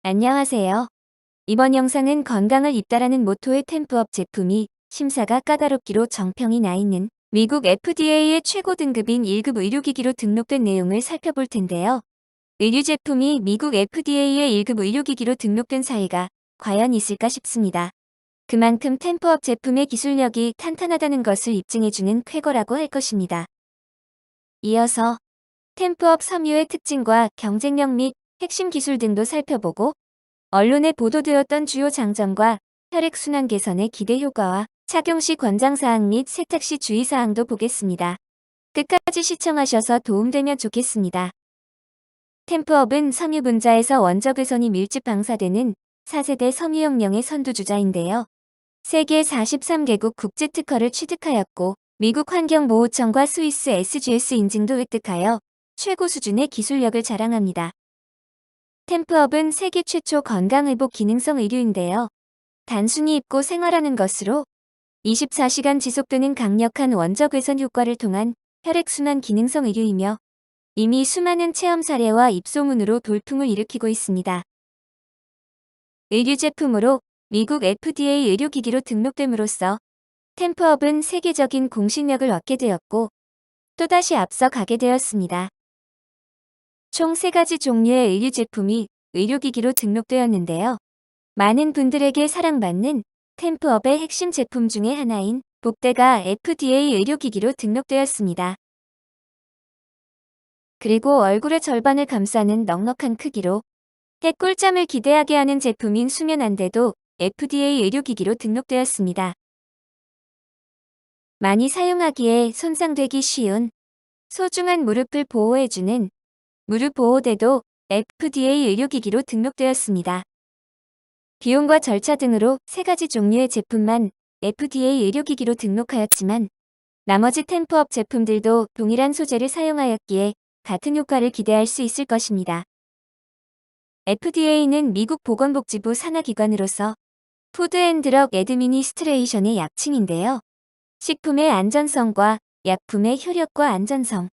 안녕하세요. 이번 영상은 건강을 잇따라는 모토의 템프업 제품이 심사가 까다롭기로 정평이 나 있는 미국 FDA의 최고 등급인 1급 의료기기로 등록된 내용을 살펴볼 텐데요. 의류 제품이 미국 FDA의 1급 의료기기로 등록된 사례가 과연 있을까 싶습니다. 그만큼 템프업 제품의 기술력이 탄탄하다는 것을 입증해주는 쾌거라고 할 것입니다. 이어서 템프업 섬유의 특징과 경쟁력 및 핵심 기술 등도 살펴보고 언론에 보도되었던 주요 장점과 혈액순환 개선의 기대 효과와 착용 시 권장사항 및 세탁 시 주의사항도 보겠습니다. 끝까지 시청하셔서 도움되면 좋겠습니다. 템프업은 섬유 분자에서 원적 외선이 밀집 방사되는 4세대 섬유혁명의 선두주자인데요. 세계 43개국 국제 특허를 취득하였고 미국 환경보호청과 스위스 SGS 인증도 획득하여 최고 수준의 기술력을 자랑합니다. 템프업은 세계 최초 건강회복 기능성 의류인데요. 단순히 입고 생활하는 것으로 24시간 지속되는 강력한 원적 외선 효과를 통한 혈액순환 기능성 의류이며 이미 수많은 체험 사례와 입소문으로 돌풍을 일으키고 있습니다. 의류 제품으로 미국 FDA 의료기기로 등록됨으로써 템프업은 세계적인 공신력을 얻게 되었고 또다시 앞서 가게 되었습니다. 총 3가지 종류의 의류 제품이 의료기기로 등록되었는데요. 많은 분들에게 사랑받는 템프업의 핵심 제품 중의 하나인 복대가 FDA 의료기기로 등록되었습니다. 그리고 얼굴의 절반을 감싸는 넉넉한 크기로 해꿀잠을 기대하게 하는 제품인 수면안대도 FDA 의료기기로 등록되었습니다. 많이 사용하기에 손상되기 쉬운 소중한 무릎을 보호해주는 무릎 보호대도 FDA 의료기기로 등록되었습니다. 비용과 절차 등으로 3가지 종류의 제품만 FDA 의료기기로 등록하였지만 나머지 템프업 제품들도 동일한 소재를 사용하였기에 같은 효과를 기대할 수 있을 것입니다. FDA는 미국 보건복지부 산하기관으로서 푸드 앤 드럭 애드미니스트레이션의 약칭인데요. 식품의 안전성과 약품의 효력과 안전성,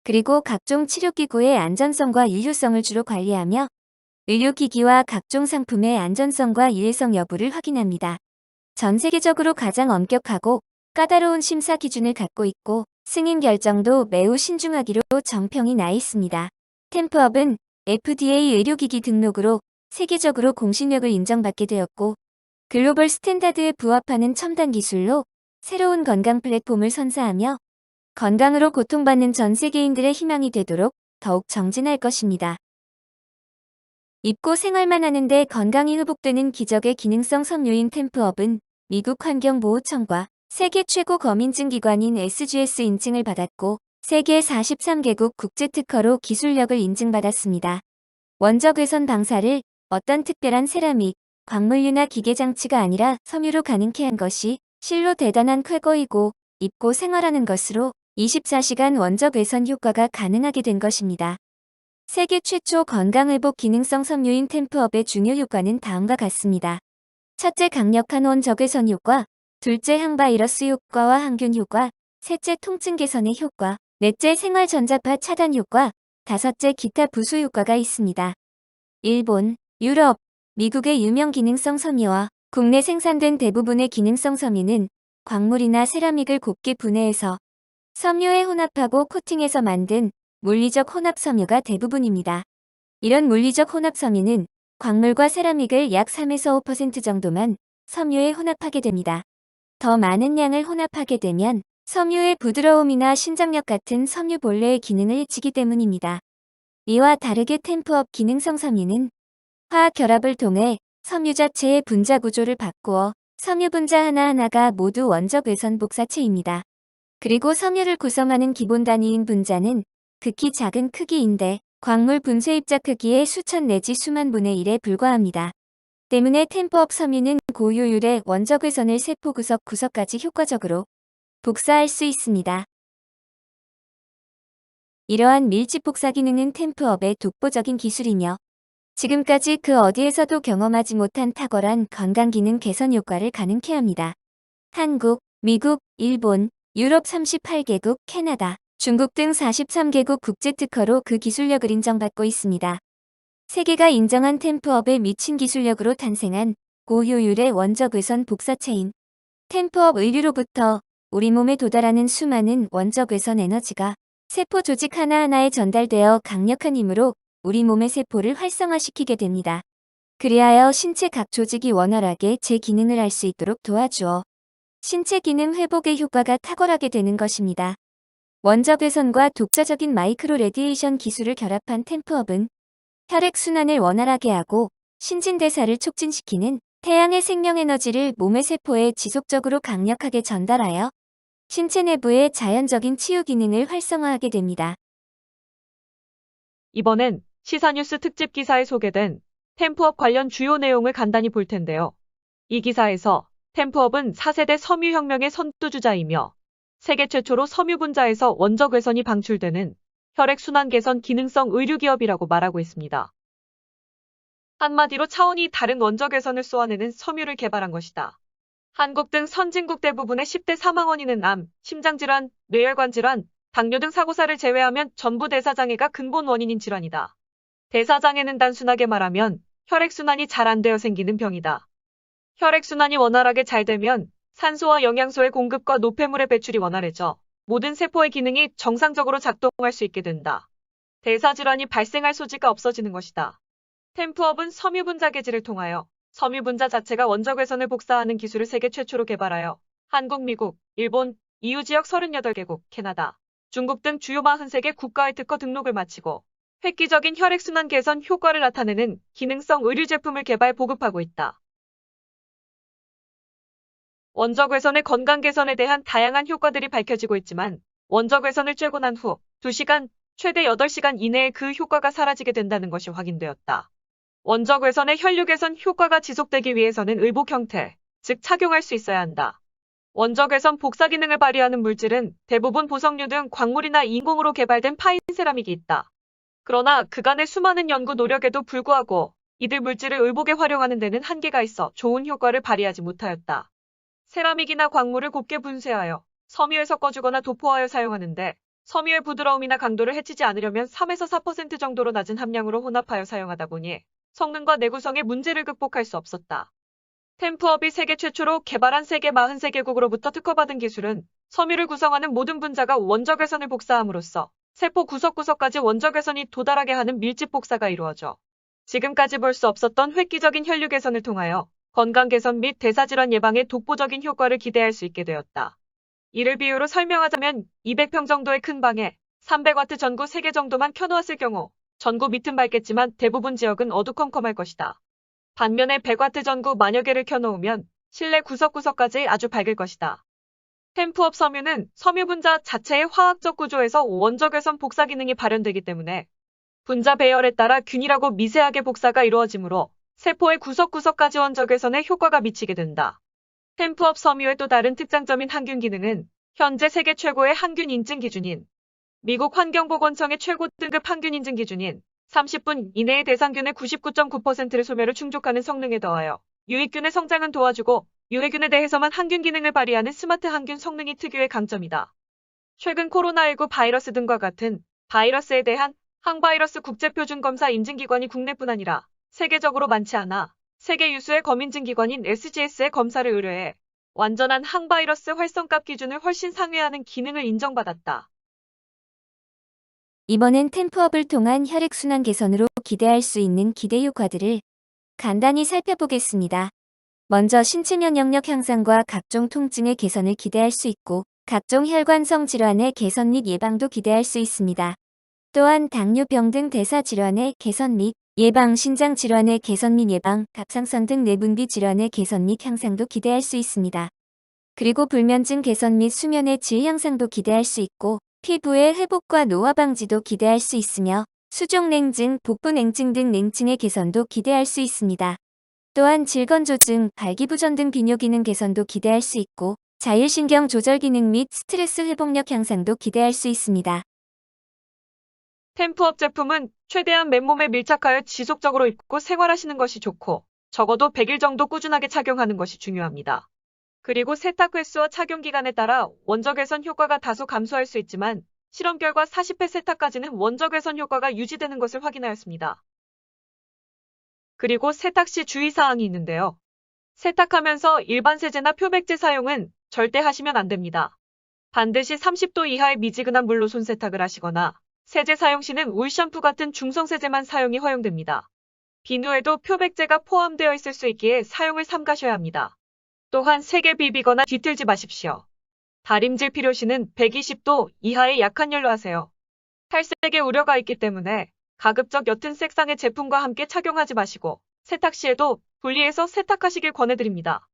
그리고 각종 치료기구의 안전성과 유효성을 주로 관리하며 의료기기와 각종 상품의 안전성과 유해성 여부를 확인합니다. 전 세계적으로 가장 엄격하고 까다로운 심사 기준을 갖고 있고 승인 결정도 매우 신중하기로 정평이 나 있습니다. 템프업은 FDA 의료기기 등록으로 세계적으로 공신력을 인정받게 되었고 글로벌 스탠다드에 부합하는 첨단 기술로 새로운 건강 플랫폼을 선사하며 건강으로 고통받는 전 세계인들의 희망이 되도록 더욱 정진할 것입니다. 입고 생활만 하는데 건강이 회복되는 기적의 기능성 섬유인 템프업은 미국 환경보호청과 세계 최고 검인증 기관인 SGS 인증을 받았고 세계 43개국 국제 특허로 기술력을 인증받았습니다. 원적 외선 방사를 어떤 특별한 세라믹, 광물류나 기계 장치가 아니라 섬유로 가능케 한 것이 실로 대단한 쾌거이고 입고 생활하는 것으로 24시간 원적 외선 효과가 가능하게 된 것입니다. 세계 최초 건강회복 기능성 섬유인 템프업의 중요 효과는 다음과 같습니다. 첫째, 강력한 원적외선 효과, 둘째, 항바이러스 효과와 항균 효과, 셋째, 통증 개선의 효과, 넷째, 생활 전자파 차단 효과, 다섯째, 기타 부수 효과가 있습니다. 일본, 유럽, 미국의 유명 기능성 섬유와 국내 생산된 대부분의 기능성 섬유는 광물이나 세라믹을 곱게 분해해서 섬유에 혼합하고 코팅해서 만든 물리적 혼합 섬유가 대부분입니다. 이런 물리적 혼합 섬유는 광물과 세라믹을 약 3에서 5% 정도만 섬유에 혼합하게 됩니다. 더 많은 양을 혼합하게 되면 섬유의 부드러움이나 신장력 같은 섬유 본래의 기능을 해치기 때문입니다. 이와 다르게 템프업 기능성 섬유는 화학 결합을 통해 섬유 자체의 분자 구조를 바꾸어 섬유 분자 하나하나가 모두 원적 외선 복사체입니다. 그리고 섬유를 구성하는 기본 단위인 분자는 극히 작은 크기인데 광물 분쇄 입자 크기의 수천 내지 수만 분의 1에 불과합니다. 때문에 템프업 섬유는 고효율의 원적 외선을 세포 구석구석까지 효과적으로 복사할 수 있습니다. 이러한 밀집 복사 기능은 템프업의 독보적인 기술이며 지금까지 그 어디에서도 경험하지 못한 탁월한 건강기능 개선 효과를 가능케 합니다. 한국, 미국, 일본, 유럽 38개국, 캐나다, 중국 등 43개국 국제특허로 그 기술력을 인정받고 있습니다. 세계가 인정한 템프업의 미친 기술력으로 탄생한 고효율의 원적외선 복사체인 템프업 의류로부터 우리 몸에 도달하는 수많은 원적외선 에너지가 세포 조직 하나하나에 전달되어 강력한 힘으로 우리 몸의 세포를 활성화시키게 됩니다. 그리하여 신체 각 조직이 원활하게 제 기능을 할 수 있도록 도와주어 신체 기능 회복의 효과가 탁월하게 되는 것입니다. 원적외선과 독자적인 마이크로 레디에이션 기술을 결합한 템프업은 혈액순환을 원활하게 하고 신진대사를 촉진시키는 태양의 생명에너지를 몸의 세포에 지속적으로 강력하게 전달하여 신체 내부의 자연적인 치유 기능을 활성화하게 됩니다. 이번엔 시사뉴스 특집 기사에 소개된 템프업 관련 주요 내용을 간단히 볼 텐데요. 이 기사에서 템프업은 4세대 섬유혁명의 선두주자이며 세계 최초로 섬유 분자에서 원적외선이 방출되는 혈액순환 개선 기능성 의류기업이라고 말하고 있습니다. 한마디로 차원이 다른 원적외선을 쏘아내는 섬유를 개발한 것이다. 한국 등 선진국 대부분의 10대 사망 원인은 암, 심장질환, 뇌혈관 질환, 당뇨 등 사고사를 제외하면 전부 대사장애가 근본 원인인 질환이다. 대사장애는 단순하게 말하면 혈액순환이 잘 안 되어 생기는 병이다. 혈액순환이 원활하게 잘 되면 산소와 영양소의 공급과 노폐물의 배출이 원활해져 모든 세포의 기능이 정상적으로 작동할 수 있게 된다. 대사질환이 발생할 소지가 없어지는 것이다. 템프업은 섬유분자 계지를 통하여 섬유분자 자체가 원적외선을 복사하는 기술을 세계 최초로 개발하여 한국, 미국, 일본, EU 지역 38개국, 캐나다, 중국 등 주요 43개 국가의 특허 등록을 마치고 획기적인 혈액순환 개선 효과를 나타내는 기능성 의류 제품을 개발 보급하고 있다. 원적외선의 건강 개선에 대한 다양한 효과들이 밝혀지고 있지만 원적외선을 쬐고 난 후 2시간, 최대 8시간 이내에 그 효과가 사라지게 된다는 것이 확인되었다. 원적외선의 혈류 개선 효과가 지속되기 위해서는 의복 형태, 즉 착용할 수 있어야 한다. 원적외선 복사 기능을 발휘하는 물질은 대부분 보석류 등 광물이나 인공으로 개발된 파인 세라믹이 있다. 그러나 그간의 수많은 연구 노력에도 불구하고 이들 물질을 의복에 활용하는 데는 한계가 있어 좋은 효과를 발휘하지 못하였다. 세라믹이나 광물을 곱게 분쇄하여 섬유에 섞어주거나 도포하여 사용하는데 섬유의 부드러움이나 강도를 해치지 않으려면 3에서 4% 정도로 낮은 함량으로 혼합하여 사용하다 보니 성능과 내구성의 문제를 극복할 수 없었다. 템프업이 세계 최초로 개발한 세계 43개국으로부터 특허받은 기술은 섬유를 구성하는 모든 분자가 원적외선을 복사함으로써 세포 구석구석까지 원적외선이 도달하게 하는 밀집 복사가 이루어져 지금까지 볼 수 없었던 획기적인 혈류 개선을 통하여 건강 개선 및 대사질환 예방에 독보적인 효과를 기대할 수 있게 되었다. 이를 비유로 설명하자면 200평 정도의 큰 방에 300W 전구 3개 정도만 켜놓았을 경우 전구 밑은 밝겠지만 대부분 지역은 어두컴컴할 것이다. 반면에 100W 전구 만여 개를 켜놓으면 실내 구석구석까지 아주 밝을 것이다. 템프업 섬유는 섬유 분자 자체의 화학적 구조에서 원적외선 복사 기능이 발현되기 때문에 분자 배열에 따라 균일하고 미세하게 복사가 이루어지므로 세포의 구석구석까지 원적외선에 효과가 미치게 된다. 템프업 섬유의 또 다른 특장점인 항균 기능은 현재 세계 최고의 항균 인증 기준인 미국 환경보건청의 최고 등급 항균 인증 기준인 30분 이내의 대상균의 99.9%를 소멸을 충족하는 성능에 더하여 유익균의 성장은 도와주고 유해균에 대해서만 항균 기능을 발휘하는 스마트 항균 성능이 특유의 강점이다. 최근 코로나19 바이러스 등과 같은 바이러스에 대한 항바이러스 국제표준검사 인증기관이 국내뿐 아니라 세계적으로 많지 않아 세계 유수의 검인증기관인 SGS의 검사를 의뢰해 완전한 항바이러스 활성값 기준을 훨씬 상회하는 기능을 인정받았다. 이번엔 템프업을 통한 혈액순환 개선으로 기대할 수 있는 기대 효과들을 간단히 살펴보겠습니다. 먼저 신체 면역력 향상과 각종 통증의 개선을 기대할 수 있고 각종 혈관성 질환의 개선 및 예방도 기대할 수 있습니다. 또한 당뇨병 등 대사질환의 개선 및 예방, 신장 질환의 개선 및 예방, 갑상선 등 내분비 질환의 개선 및 향상도 기대할 수 있습니다. 그리고 불면증 개선 및 수면의 질 향상도 기대할 수 있고 피부의 회복과 노화 방지도 기대할 수 있으며 수족냉증, 복부냉증 등 냉증의 개선도 기대할 수 있습니다. 또한 질건조증, 발기부전 등 비뇨 기능 개선도 기대할 수 있고 자율신경 조절 기능 및 스트레스 회복력 향상도 기대할 수 있습니다. 템프업 제품은 최대한 맨몸에 밀착하여 지속적으로 입고 생활하시는 것이 좋고 적어도 100일 정도 꾸준하게 착용하는 것이 중요합니다. 그리고 세탁 횟수와 착용 기간에 따라 원적외선 효과가 다소 감소할 수 있지만 실험 결과 40회 세탁까지는 원적외선 효과가 유지되는 것을 확인하였습니다. 그리고 세탁 시 주의사항이 있는데요. 세탁하면서 일반 세제나 표백제 사용은 절대 하시면 안 됩니다. 반드시 30도 이하의 미지근한 물로 손세탁을 하시거나 세제 사용 시는 울 샴푸 같은 중성 세제만 사용이 허용됩니다. 비누에도 표백제가 포함되어 있을 수 있기에 사용을 삼가셔야 합니다. 또한 세게 비비거나 뒤틀지 마십시오. 다림질 필요 시는 120도 이하의 약한 열로 하세요. 탈색의 우려가 있기 때문에 가급적 옅은 색상의 제품과 함께 착용하지 마시고 세탁 시에도 분리해서 세탁하시길 권해드립니다.